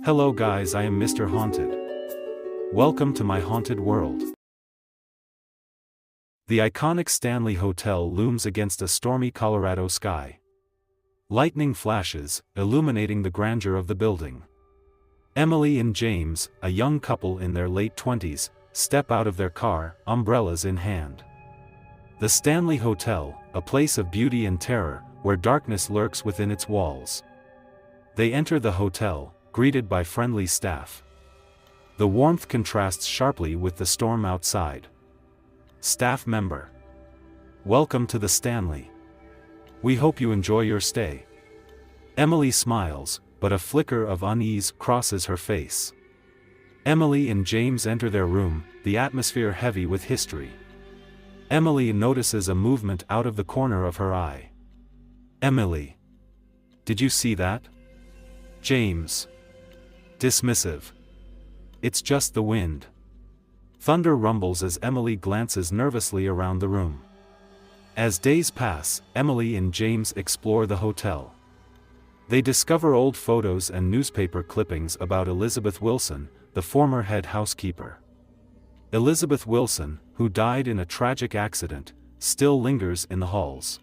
Hello guys, I am Mr. Haunted. Welcome to my haunted world. The iconic Stanley Hotel looms against a stormy Colorado sky. Lightning flashes, illuminating the grandeur of the building. Emily and James, a young couple in their late 20s, step out of their car, umbrellas in hand. The Stanley Hotel, a place of beauty and terror, where darkness lurks within its walls. They enter the hotel, greeted by friendly staff. The warmth contrasts sharply with the storm outside. Staff member: "Welcome to the Stanley. We hope you enjoy your stay." Emily smiles, but a flicker of unease crosses her face. Emily and James enter their room, the atmosphere heavy with history. Emily notices a movement out of the corner of her eye. Emily: "Did you see that?" James: dismissive. "It's just the wind." Thunder rumbles as Emily glances nervously around the room. As days pass, Emily and James explore the hotel. They discover old photos and newspaper clippings about Elizabeth Wilson, the former head housekeeper. Elizabeth Wilson, who died in a tragic accident, still lingers in the halls.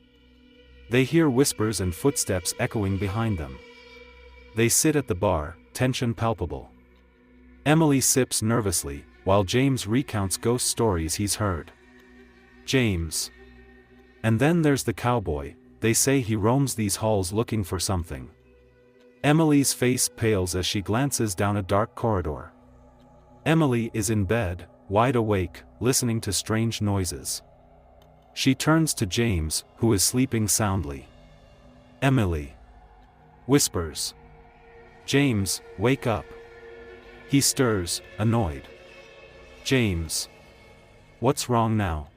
They hear whispers and footsteps echoing behind them. They sit at the bar, tension palpable. Emily sips nervously, while James recounts ghost stories he's heard. James: "And then there's the cowboy, they say he roams these halls looking for something." Emily's face pales as she glances down a dark corridor. Emily is in bed, wide awake, listening to strange noises. She turns to James, who is sleeping soundly. Emily whispers. "James, wake up." He stirs, annoyed. James: "What's wrong now?"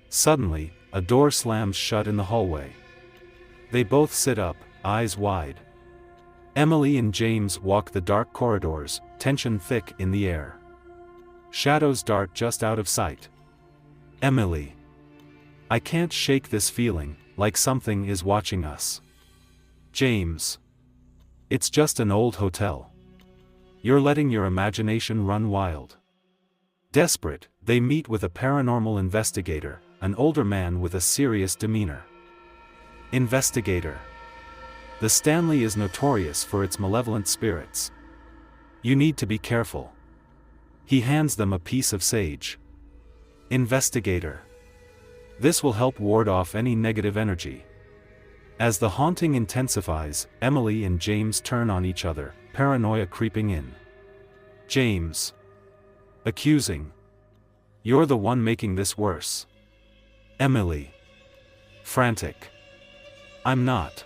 Suddenly, a door slams shut in the hallway. They both sit up, eyes wide. Emily and James walk the dark corridors, tension thick in the air. Shadows dart just out of sight. Emily: "I can't shake this feeling, like something is watching us." James: "It's just an old hotel. You're letting your imagination run wild." Desperate, they meet with a paranormal investigator, an older man with a serious demeanor. Investigator: "The Stanley is notorious for its malevolent spirits. You need to be careful." He hands them a piece of sage. Investigator: "This will help ward off any negative energy." As the haunting intensifies, Emily and James turn on each other, paranoia creeping in. James: accusing. "You're the one making this worse." Emily: frantic. "I'm not.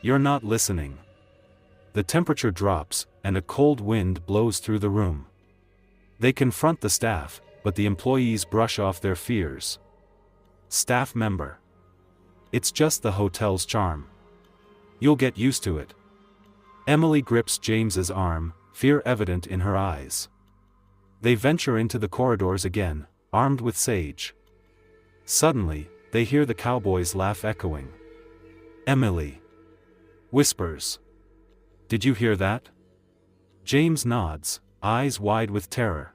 You're not listening." The temperature drops, and a cold wind blows through the room. They confront the staff, but the employees brush off their fears. Staff member: "It's just the hotel's charm. You'll get used to it." Emily grips James's arm, fear evident in her eyes. They venture into the corridors again, armed with sage. Suddenly, they hear the cowboy's laugh echoing. Emily whispers: "Did you hear that?" James nods, eyes wide with terror.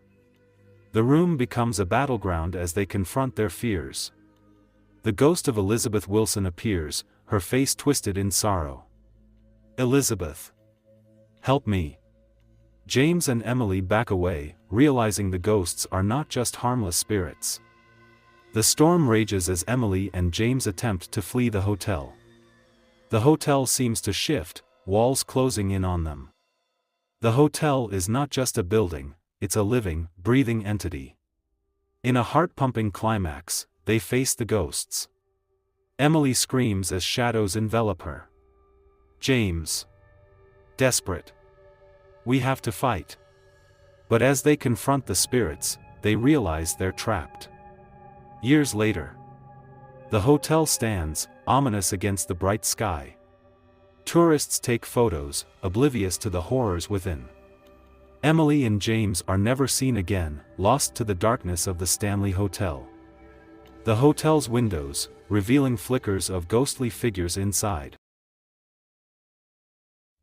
The room becomes a battleground as they confront their fears. The ghost of Elizabeth Wilson appears, her face twisted in sorrow. Elizabeth: "Help me." James and Emily back away, realizing the ghosts are not just harmless spirits. The storm rages as Emily and James attempt to flee the hotel. The hotel seems to shift, walls closing in on them. The hotel is not just a building, it's a living, breathing entity. In a heart-pumping climax, they face the ghosts. Emily screams as shadows envelop her. James: desperate: "We have to fight." But as they confront the spirits, they realize they're trapped. Years later, the hotel stands, ominous against the bright sky. Tourists take photos, oblivious to the horrors within. Emily and James are never seen again, lost to the darkness of the Stanley Hotel. The hotel's windows, revealing flickers of ghostly figures inside.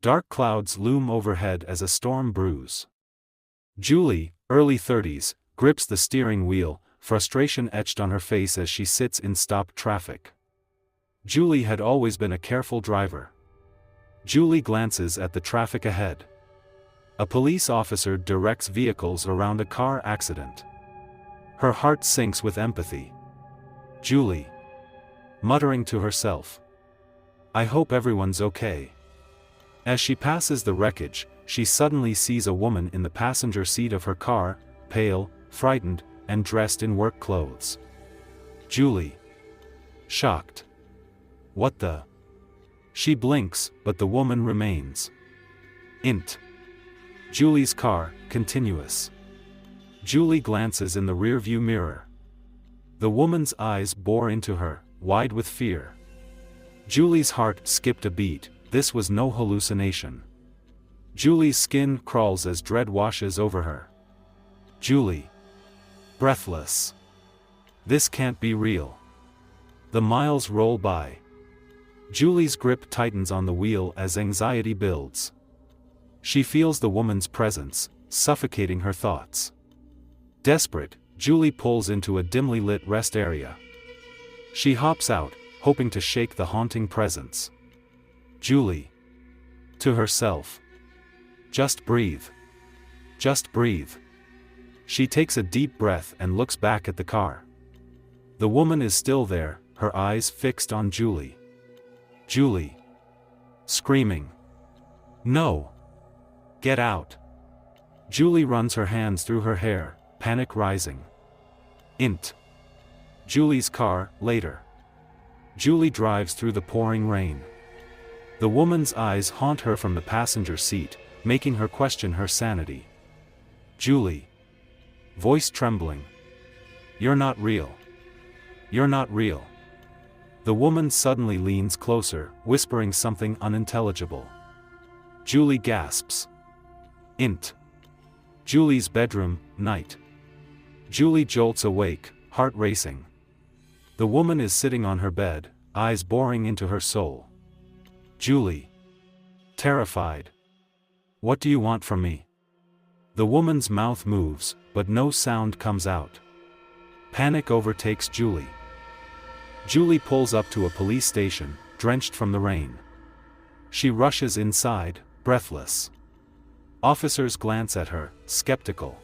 Dark clouds loom overhead as a storm brews. Julie, early 30s, grips the steering wheel, frustration etched on her face as she sits in stopped traffic. Julie had always been a careful driver. Julie glances at the traffic ahead. A police officer directs vehicles around a car accident. Her heart sinks with empathy. Julie, muttering to herself, "I hope everyone's okay." As she passes the wreckage, she suddenly sees a woman in the passenger seat of her car, pale, frightened, and dressed in work clothes. Julie, shocked. "What the?" She blinks, but the woman remains. Int. Julie's car, continuous. Julie glances in the rearview mirror. The woman's eyes bore into her, wide with fear. Julie's heart skipped a beat. This was no hallucination. Julie's skin crawls as dread washes over her. Julie, breathless. This can't be real. The miles roll by. Julie's grip tightens on the wheel as anxiety builds. She feels the woman's presence, suffocating her thoughts. Desperate, Julie pulls into a dimly lit rest area. She hops out, hoping to shake the haunting presence. Julie, to herself, just breathe. Just breathe. She takes a deep breath and looks back at the car. The woman is still there, her eyes fixed on Julie. Julie, screaming, "No! Get out!" Julie runs her hands through her hair, panic rising. Int. Julie's car, later. Julie drives through the pouring rain. The woman's eyes haunt her from the passenger seat, making her question her sanity. Julie, voice trembling, "You're not real. You're not real." The woman suddenly leans closer, whispering something unintelligible. Julie gasps. Int. Julie's bedroom, night. Julie jolts awake, heart racing. The woman is sitting on her bed, eyes boring into her soul. Julie, terrified. "What do you want from me?" The woman's mouth moves, but no sound comes out. Panic overtakes Julie. Julie pulls up to a police station, drenched from the rain. She rushes inside, breathless. Officers glance at her, skeptical.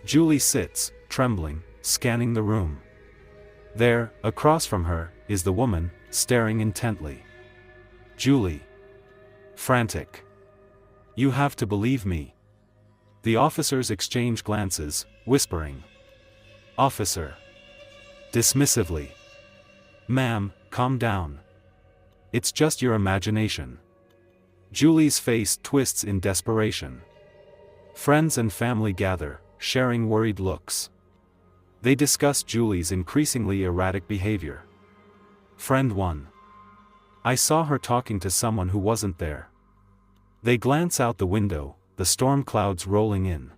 Julie sits, trembling, scanning the room. There, across from her, is the woman, staring intently. Julie, frantic. "You have to believe me." The officers exchange glances, whispering. Officer, dismissively, "Ma'am, calm down. It's just your imagination." Julie's face twists in desperation. Friends and family gather, sharing worried looks. They discuss Julie's increasingly erratic behavior. Friend 1. "I saw her talking to someone who wasn't there." They glance out the window, the storm clouds rolling in.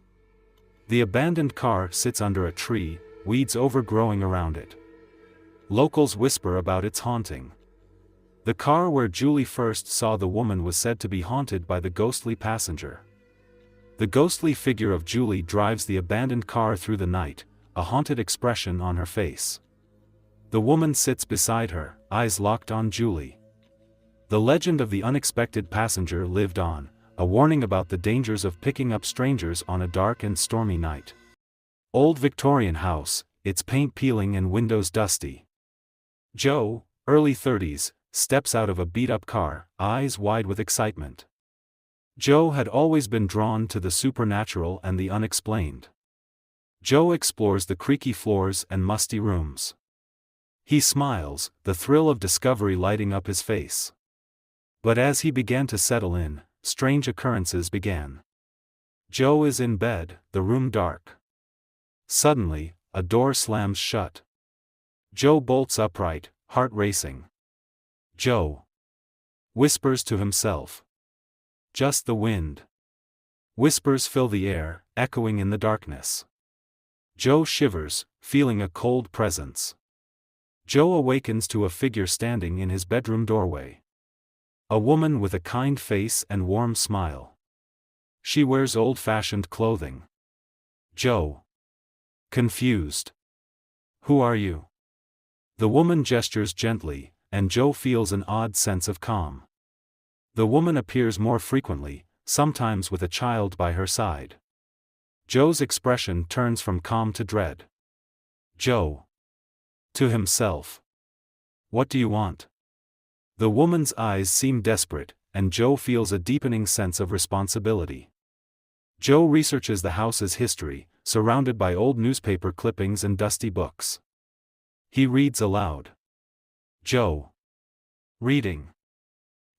The abandoned car sits under a tree, weeds overgrowing around it. Locals whisper about its haunting. The car where Julie first saw the woman was said to be haunted by the ghostly passenger. The ghostly figure of Julie drives the abandoned car through the night, a haunted expression on her face. The woman sits beside her, eyes locked on Julie. The legend of the unexpected passenger lived on, a warning about the dangers of picking up strangers on a dark and stormy night. Old Victorian house, its paint peeling and windows dusty. Joe, early 30s, steps out of a beat-up car, eyes wide with excitement. Joe had always been drawn to the supernatural and the unexplained. Joe explores the creaky floors and musty rooms. He smiles, the thrill of discovery lighting up his face. But as he began to settle in, strange occurrences began. Joe is in bed, the room dark. Suddenly, a door slams shut. Joe bolts upright, heart racing. Joe whispers to himself. Just the wind. Whispers fill the air, echoing in the darkness. Joe shivers, feeling a cold presence. Joe awakens to a figure standing in his bedroom doorway. A woman with a kind face and warm smile. She wears old-fashioned clothing. Joe. Confused. Who are you? The woman gestures gently, and Joe feels an odd sense of calm. The woman appears more frequently, sometimes with a child by her side. Joe's expression turns from calm to dread. Joe. To himself. What do you want? The woman's eyes seem desperate, and Joe feels a deepening sense of responsibility. Joe researches the house's history, surrounded by old newspaper clippings and dusty books. He reads aloud. Joe. Reading.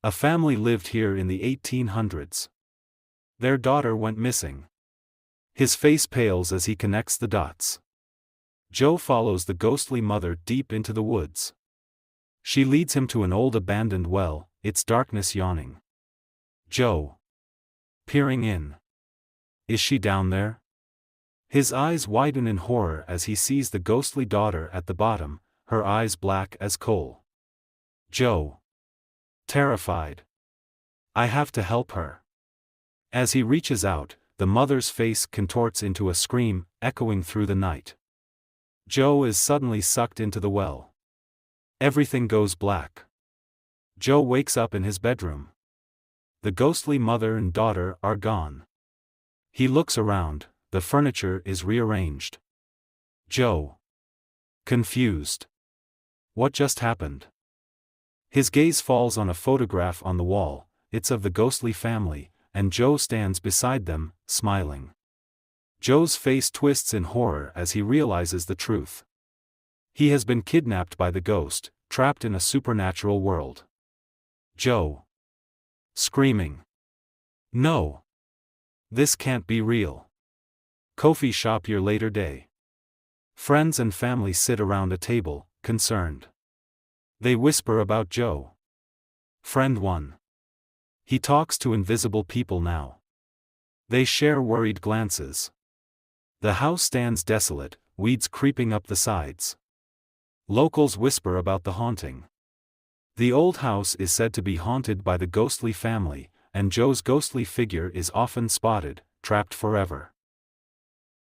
A family lived here in the 1800s. Their daughter went missing. His face pales as he connects the dots. Joe follows the ghostly mother deep into the woods. She leads him to an old abandoned well, its darkness yawning. Joe. Peering in. Is she down there? His eyes widen in horror as he sees the ghostly daughter at the bottom, her eyes black as coal. Joe. Terrified. I have to help her. As he reaches out, the mother's face contorts into a scream, echoing through the night. Joe is suddenly sucked into the well. Everything goes black. Joe wakes up in his bedroom. The ghostly mother and daughter are gone. He looks around, the furniture is rearranged. Joe. Confused. What just happened? His gaze falls on a photograph on the wall. It's of the ghostly family, and Joe stands beside them, smiling. Joe's face twists in horror as he realizes the truth. He has been kidnapped by the ghost, trapped in a supernatural world. Joe. Screaming. No. This can't be real. Coffee shop year later day. Friends and family sit around a table, concerned. They whisper about Joe. Friend 1. He talks to invisible people now. They share worried glances. The house stands desolate, weeds creeping up the sides. Locals whisper about the haunting. The old house is said to be haunted by the ghostly family, and Joe's ghostly figure is often spotted, trapped forever.